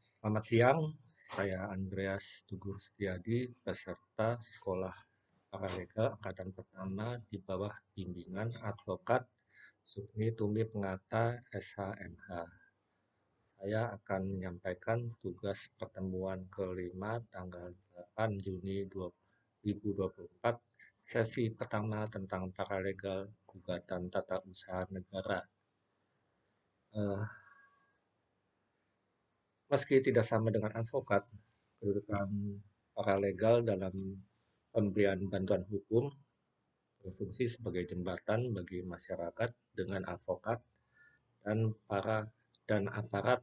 Selamat siang, saya Andreas Tugur Setiadi, peserta Sekolah Paralegal Angkatan Pertama di bawah bimbingan Advokat Sukni Tumbi Pengata SHMH. Saya akan menyampaikan tugas pertemuan kelima tanggal 8 Juni 2024, sesi pertama tentang paralegal gugatan tata usaha negara. Eh, Meski tidak sama dengan advokat, kedudukan paralegal dalam pemberian bantuan hukum berfungsi sebagai jembatan bagi masyarakat dengan advokat dan aparat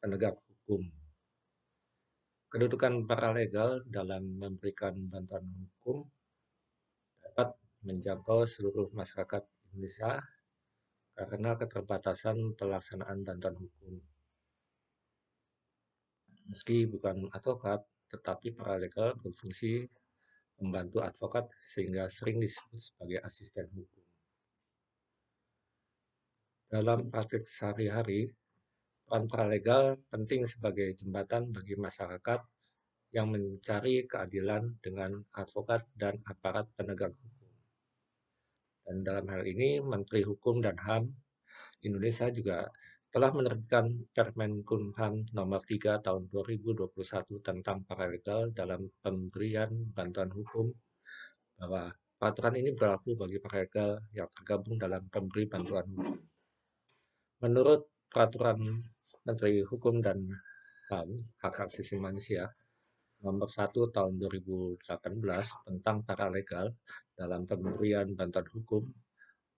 penegak hukum. Kedudukan paralegal dalam memberikan bantuan hukum dapat menjangkau seluruh masyarakat Indonesia karena keterbatasan pelaksanaan bantuan hukum. Meski bukan advokat, tetapi paralegal berfungsi membantu advokat sehingga sering disebut sebagai asisten hukum. Dalam praktik sehari-hari, peran paralegal penting sebagai jembatan bagi masyarakat yang mencari keadilan dengan advokat dan aparat penegak hukum. Dan dalam hal ini, Menteri Hukum dan HAM Indonesia juga telah menerbitkan Permen-Kumham Nomor 3 Tahun 2021 tentang paralegal dalam pemberian bantuan hukum, bahwa peraturan ini berlaku bagi paralegal yang tergabung dalam pemberi bantuan hukum. Menurut Peraturan Menteri Hukum dan HAM, Hak Asasi Manusia, Nomor 1 Tahun 2018 tentang paralegal dalam pemberian bantuan hukum,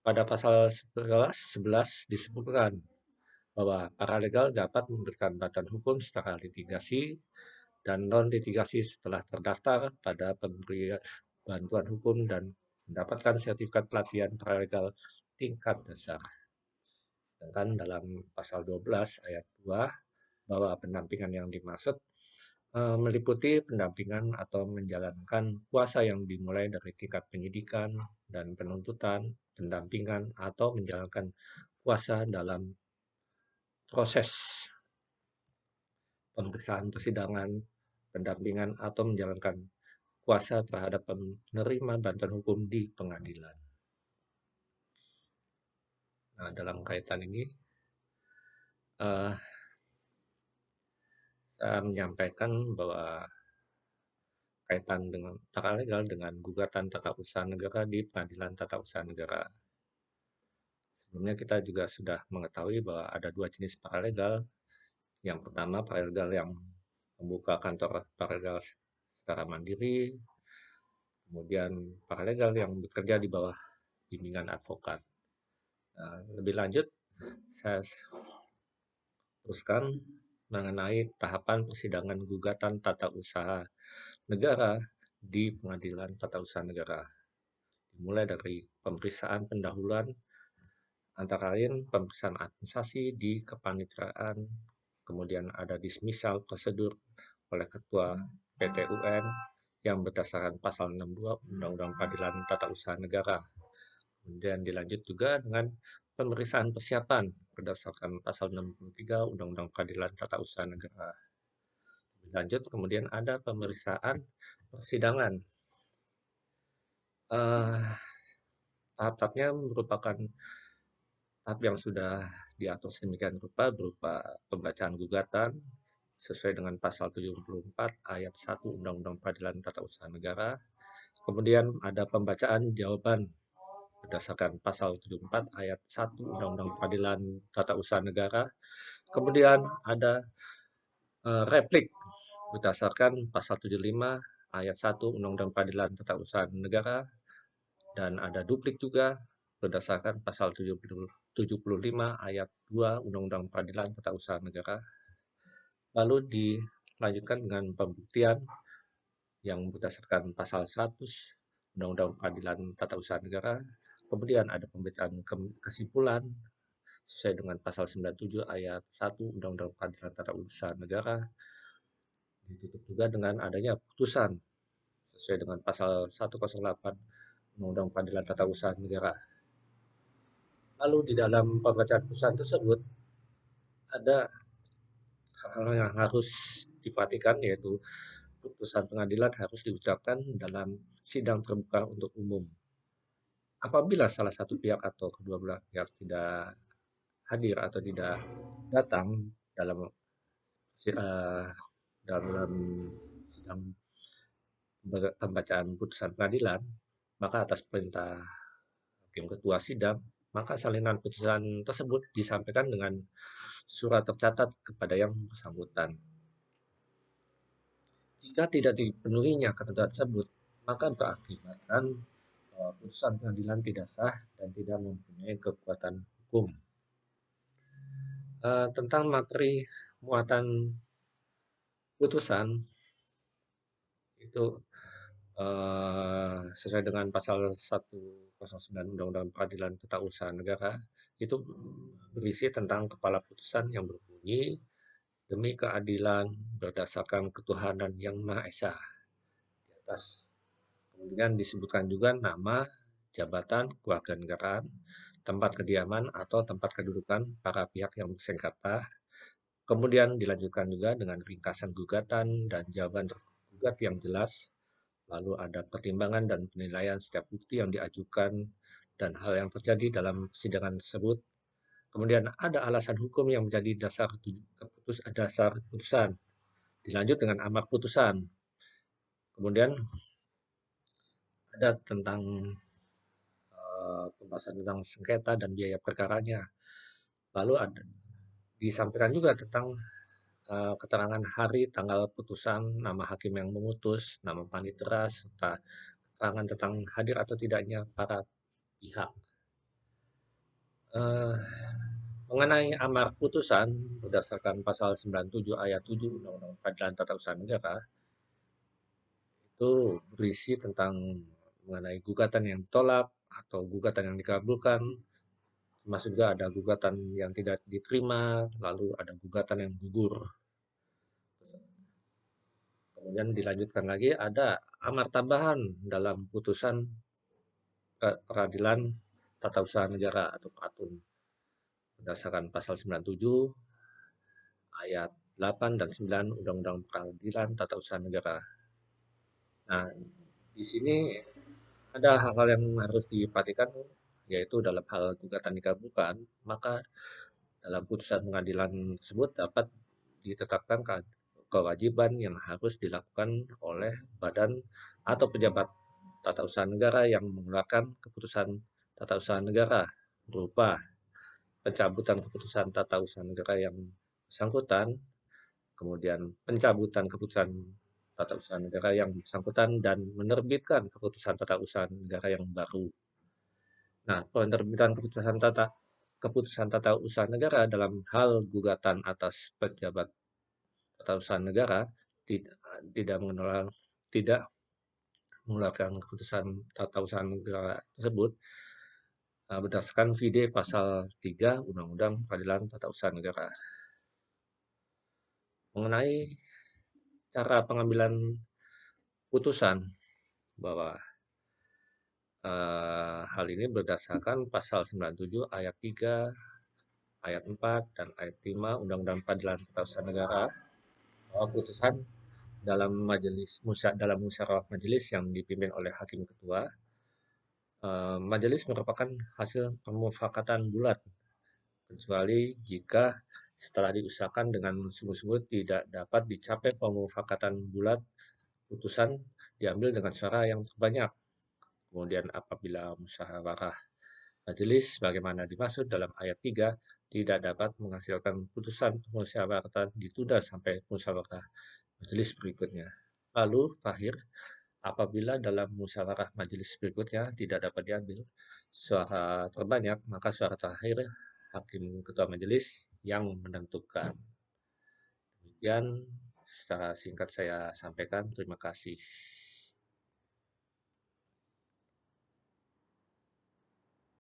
pada pasal 11 disebutkan bahwa paralegal dapat memberikan bantuan hukum secara litigasi dan non-litigasi setelah terdaftar pada pemberian bantuan hukum dan mendapatkan sertifikat pelatihan paralegal tingkat dasar. Sedangkan dalam pasal 12 ayat 2 bahwa pendampingan yang dimaksud meliputi pendampingan atau menjalankan kuasa yang dimulai dari tingkat penyidikan dan penuntutan, pendampingan atau menjalankan kuasa dalam proses pemeriksaan persidangan, pendampingan atau menjalankan kuasa terhadap penerima bantuan hukum di pengadilan. Nah, dalam kaitan ini, uh, saya menyampaikan bahwa kaitan dengan paralegal dengan gugatan tata usaha negara di Pengadilan Tata Usaha Negara. Sebelumnya kita juga sudah mengetahui bahwa ada dua jenis paralegal. Yang pertama, paralegal yang membuka kantor paralegal secara mandiri, kemudian paralegal yang bekerja di bawah bimbingan advokat. Nah, lebih lanjut, saya teruskan mengenai tahapan persidangan gugatan tata usaha negara di Pengadilan Tata Usaha Negara. Dimulai dari pemeriksaan pendahuluan, antara lain pemeriksaan administrasi di kepaniteraan, kemudian ada dismisal prosedur oleh Ketua PT UN yang berdasarkan pasal 62 Undang-Undang Peradilan Tata Usaha Negara. Kemudian dilanjut juga dengan pemeriksaan persiapan berdasarkan pasal 63 Undang-Undang Peradilan Tata Usaha Negara. Lanjut kemudian ada pemeriksaan persidangan. Tahap-tahapnya merupakan tahap yang sudah diatur sedemikian rupa berupa pembacaan gugatan sesuai dengan pasal 74 ayat 1 Undang-Undang Peradilan Tata Usaha Negara. Kemudian ada pembacaan jawaban berdasarkan pasal 74 ayat 1 Undang-Undang Peradilan Tata Usaha Negara. Kemudian ada replik berdasarkan pasal 75 ayat 1 Undang-Undang Peradilan Tata Usaha Negara, dan ada duplik juga berdasarkan pasal 75 ayat 2 Undang-Undang Peradilan Tata Usaha Negara. Lalu dilanjutkan dengan pembuktian yang berdasarkan pasal 100 Undang-Undang Peradilan Tata Usaha Negara. Kemudian ada pembacaan kesimpulan sesuai dengan pasal 97 ayat 1 Undang-Undang Peradilan Tata Usaha Negara. Ditutup juga dengan adanya putusan sesuai dengan pasal 108 Undang-Undang Peradilan Tata Usaha Negara. Lalu di dalam pembacaan putusan tersebut ada hal yang harus diperhatikan yaitu putusan pengadilan harus diucapkan dalam sidang terbuka untuk umum. Apabila salah satu pihak atau kedua belah pihak tidak hadir atau tidak datang dalam eh, dalam sidang pembacaan putusan pengadilan, maka atas perintah hakim ketua sidang, maka salinan putusan tersebut disampaikan dengan surat tercatat kepada yang bersangkutan. Jika tidak dipenuhinya ketentuan tersebut, maka berakibatkan putusan pengadilan tidak sah dan tidak mempunyai kekuatan hukum. Tentang materi muatan putusan itu sesuai dengan pasal 109 Undang-Undang Peradilan Tata Usaha Negara itu berisi tentang kepala putusan yang berbunyi demi keadilan berdasarkan ketuhanan yang Maha Esa di atas. Kemudian disebutkan juga nama, jabatan, kewarganegaraan, tempat kediaman atau tempat kedudukan para pihak yang bersengketa. Kemudian dilanjutkan juga dengan ringkasan gugatan dan jawaban tergugat yang jelas. Lalu ada pertimbangan dan penilaian setiap bukti yang diajukan dan hal yang terjadi dalam persidangan tersebut. Kemudian ada alasan hukum yang menjadi dasar putusan. Dilanjut dengan amar putusan. Kemudian ada tentang pembahasan tentang sengketa dan biaya perkaranya. Lalu ada disampaikan juga tentang keterangan hari, tanggal putusan, nama hakim yang memutus, nama panitera, serta keterangan tentang hadir atau tidaknya para pihak. Uh, Mengenai amar putusan berdasarkan pasal 97 ayat 7 Undang-Undang Peradilan Tata Usaha Negara itu berisi tentang mengenai gugatan yang ditolak atau gugatan yang dikabulkan, termasuk juga ada gugatan yang tidak diterima, lalu ada gugatan yang gugur. Kemudian dilanjutkan lagi ada amar tambahan dalam putusan peradilan tata usaha negara atau PATUN berdasarkan pasal 97 ayat 8 dan 9 Undang-Undang Peradilan Tata Usaha Negara. Nah, di sini ada hal-hal yang harus diperhatikan, yaitu dalam hal gugatan dikabulkan, maka dalam putusan pengadilan tersebut dapat ditetapkan kewajiban yang harus dilakukan oleh badan atau pejabat tata usaha negara yang mengeluarkan keputusan tata usaha negara berupa pencabutan keputusan tata usaha negara yang bersangkutan, kemudian pencabutan keputusan tata usaha negara yang bersangkutan dan menerbitkan keputusan tata usaha negara yang baru. Nah, penerbitan keputusan tata usaha negara dalam hal gugatan atas pejabat tata usaha negara tidak tidak mengenal tidak mengeluarkan keputusan tata usaha negara tersebut berdasarkan VD pasal 3 Undang-Undang Peradilan Tata Usaha Negara. Mengenai cara pengambilan putusan bahwa hal ini berdasarkan pasal 97 ayat 3, ayat 4, dan ayat 5 Undang-Undang Peradilan Tata Usaha Negara bahwa putusan dalam musyawarah majelis yang dipimpin oleh hakim ketua, majelis merupakan hasil pemufakatan bulat kecuali jika setelah diusahakan dengan sungguh-sungguh tidak dapat dicapai pemufakatan bulat, putusan diambil dengan suara yang terbanyak. Kemudian apabila musyawarah majelis sebagaimana dimaksud dalam ayat 3 tidak dapat menghasilkan putusan musyawaratan ditunda sampai musyawarah majelis berikutnya. Lalu terakhir, apabila dalam musyawarah majelis berikutnya tidak dapat diambil suara terbanyak, maka suara terakhir hakim ketua majelis yang menentukan. Demikian secara singkat saya sampaikan. Terima kasih.